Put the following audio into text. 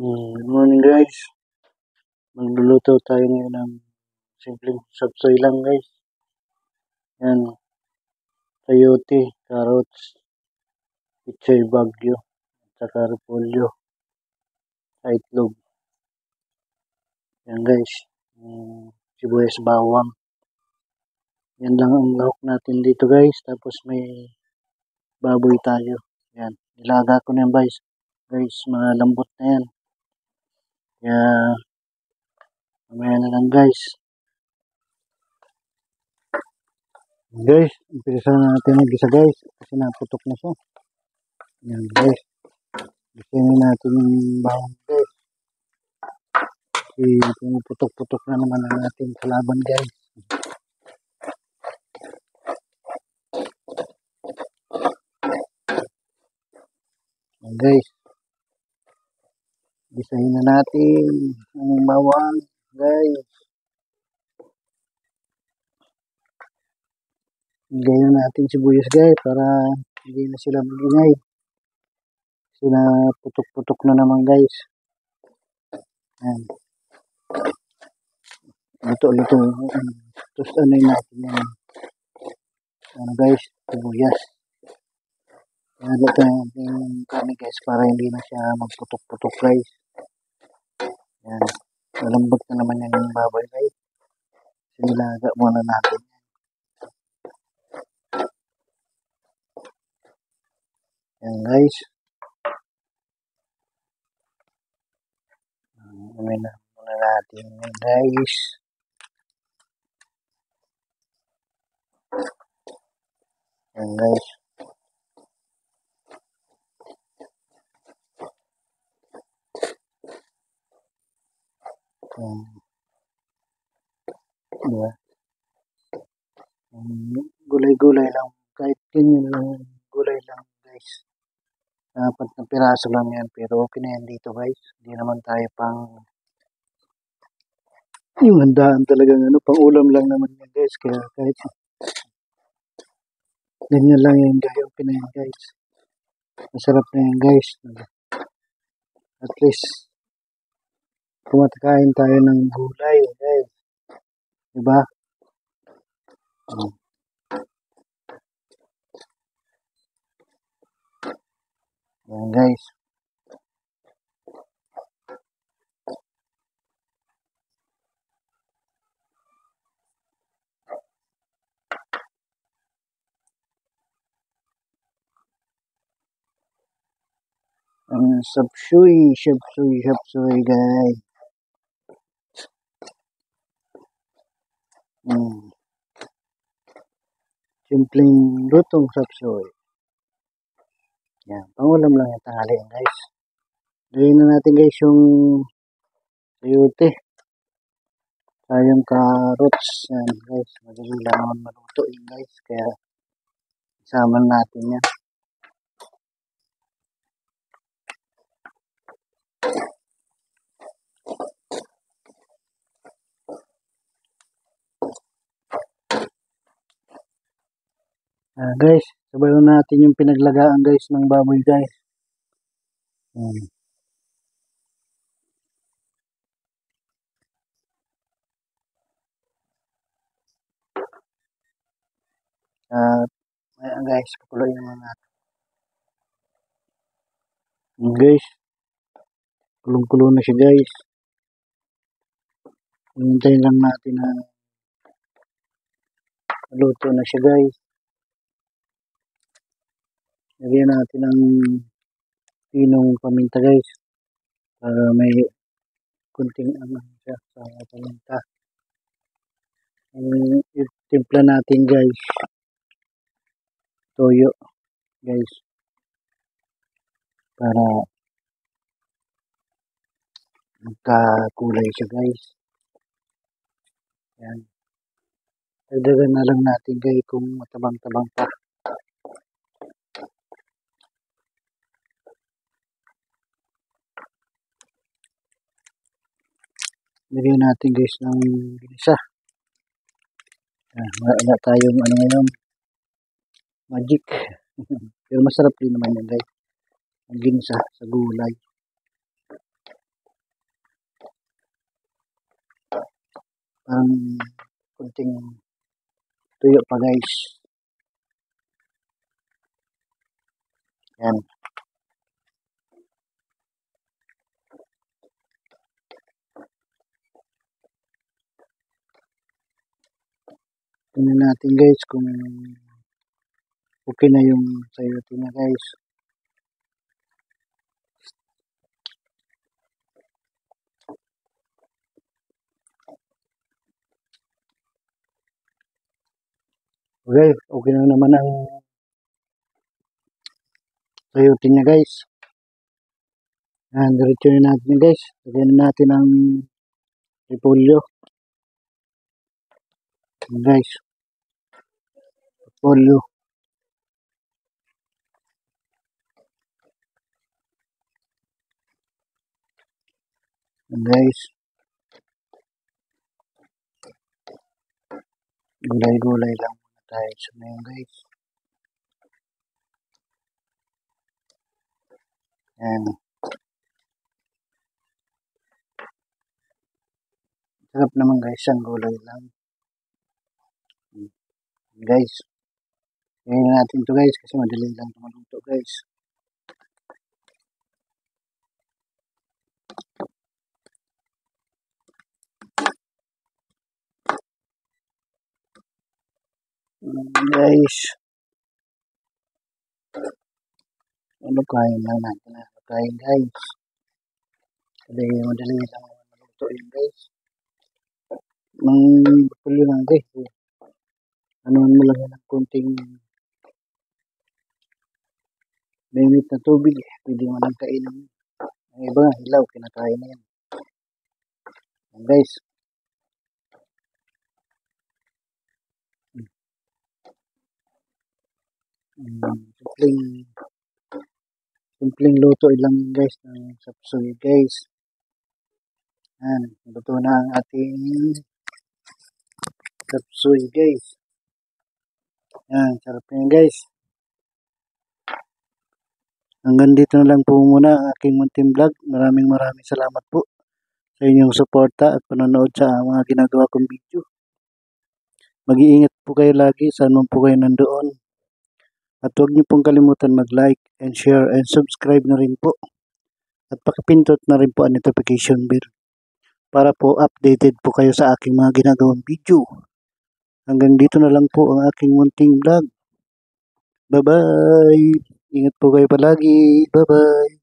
Good morning guys. Magluluto tayo ngayon ng simpleng sapsoy lang guys. Yan, sayote, carrots, pichay bagyo, at saka repolyo, sa itlog. Yan guys, sibuyas bawang. Yan lang ang lahok natin dito guys. Tapos may baboy tayo. Yan, nilaga ko na yan guys. Guys, mga lambot na yan. Kaya, mamaya na lang guys. Guys, umpisa na natin mag-isa guys. Kasi naputok na siya. Yan guys. Gisingin natin yung bawang guys. Kasi pumuputok-putok na naman ang natin sa laban guys. Yan guys. Gisingin na natin ang bawang guys. Gayon natin sibuyas guys para hindi na sila magingay. Kasi na putok-putok na naman guys. Yan. Luto-luto. Tapos ano yung natin yan. Ano guys, sibuyas. Luto natin kami guys para hindi na siya magputok-putok guys. Yan. Malambot na naman yung baboy guys. Sinilaga muna natin. Yan guys. Umin na muna natin yan guys. Yan guys. Diba? Gulay-gulay lang. Kahit ganyan lang. Gulay lang guys. Dapat na piraso lang yan. Pero okay na yan dito guys. Hindi naman tayo pang yung handaan talagang pang ulam lang naman yan guys. Kaya kahit ganyan lang yan guys. Okay na yan guys. Masarap na yan guys. At least kumakain tayo ng gulay guys. Diba? Yan guys. Sapsuy guys. Simpleng lutong sapsuy. Yan, pangulam lang yung tanghali guys. Gawin na natin guys yung sayote. Yung carrots. Yan guys, madali lang naman maluto yun guys. Kaya isama natin yan. Guys, sabayan natin yung pinaglagaan guys ng baboy guys. Ayan guys, pakuloyin naman natin. Guys, kulong-kulo na siya guys. Hintayin lang natin na maluto na siya guys. Lagyan natin ng pinong paminta guys. Para may kunting siya sa paminta. Timpla natin guys. Toyo guys. Para magkakulay siya guys. Yan. Dagdagan na lang natin guys kung matabang-tabang pa. Lagyan natin guys ng ginisa. Wala tayong ngayon. Magic. Pero masarap din naman yan guys. Ang ginisa sa gulay. Parang kunting tuyo pa guys. Yan. Tingnan natin guys kung okay na yung sayote na guys. Okay, okay na naman ang sayote niya guys. Yan, diretso na natin guys. Lagyan na natin ang repolyo. Yan guys. Repolyo. Yan guys. Gulay-gulay lang muna tayo sa ngayon guys. Yan. Sarap naman guys, ang gulay lang. Guys. Ngayon natin to guys kasi madali lang tumaluto guys. Guys. Ano kain lang natin na kain guys. Kasi madali lang maluto yun guys. Mang repolyo lang guys. Ano mo lang yan ng kunting mainit na tubig. Pwede mo lang kainin. Ang iba nga hilaw, kinakain na yan. Yan guys. Simpleng luto lang guys ng sapsoy guys. Yan, luto na ang ating sapsoy guys. Yan, sarap yan guys. Hanggang dito na lang po muna ang aking munting vlog. Maraming salamat po sa inyong suporta at panonood sa mga ginagawa kong video. Mag-iingat po kayo lagi saan man po kayo nandoon. At huwag niyo pong kalimutan mag-like and share and subscribe na rin po. At pakipindot na rin po ang notification bell para po updated po kayo sa aking mga ginagawang video. Hanggang dito na lang po ang aking munting vlog. Bye-bye! Ingat po kayo palagi. Bye-bye!